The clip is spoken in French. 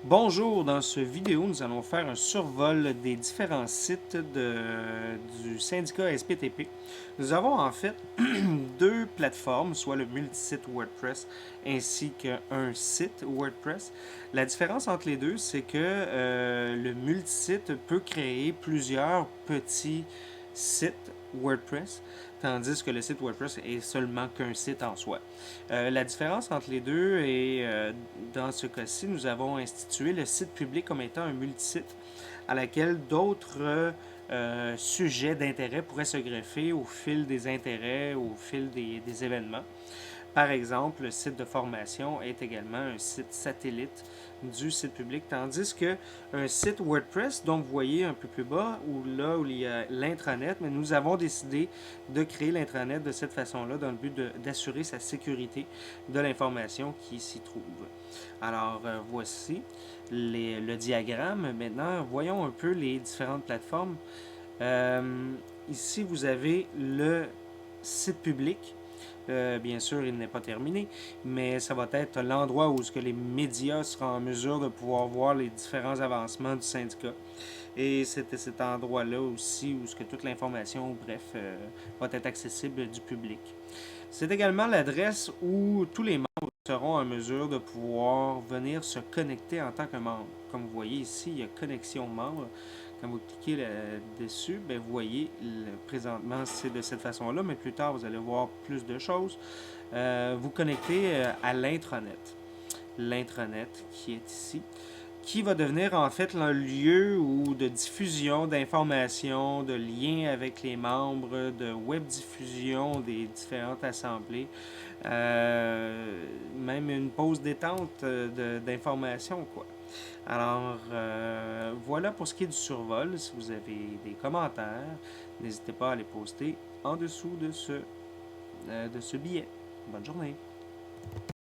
Bonjour, dans ce vidéo, nous allons faire un survol des différents sites du syndicat SPTP. Nous avons en fait deux plateformes, soit le multisite WordPress ainsi qu'un site WordPress. La différence entre les deux, c'est que le multisite peut créer plusieurs petits sites WordPress, tandis que le site WordPress est seulement qu'un site en soi. La différence entre les deux est, dans ce cas-ci, nous avons institué le site public comme étant un multisite à laquelle d'autres sujets d'intérêt pourraient se greffer au fil des intérêts, au fil des événements. Par exemple, le site de formation est également un site satellite du site public, tandis que un site WordPress, dont vous voyez un peu plus bas, où il y a l'intranet, mais nous avons décidé de créer l'intranet de cette façon-là dans le but d'assurer sa sécurité de l'information qui s'y trouve. Alors, voici le diagramme. Maintenant, voyons un peu les différentes plateformes. Ici, vous avez le site public. Bien sûr, il n'est pas terminé, mais ça va être l'endroit où ce que les médias seront en mesure de pouvoir voir les différents avancements du syndicat. Et c'est cet endroit-là aussi où ce que toute l'information, bref, va être accessible du public. C'est également l'adresse où tous les membres seront en mesure de pouvoir venir se connecter en tant que membre. Comme vous voyez ici, il y a connexion membre. Quand vous cliquez là-dessus, ben vous voyez, présentement, c'est de cette façon-là, mais plus tard, vous allez voir plus de choses. Vous connectez à l'intranet. L'intranet qui est ici, qui va devenir en fait un lieu où de diffusion d'informations, de liens avec les membres, de web diffusion des différentes assemblées, même une pause détente d'informations, quoi. Alors, voilà pour ce qui est du survol. Si vous avez des commentaires, n'hésitez pas à les poster en dessous de ce billet. Bonne journée.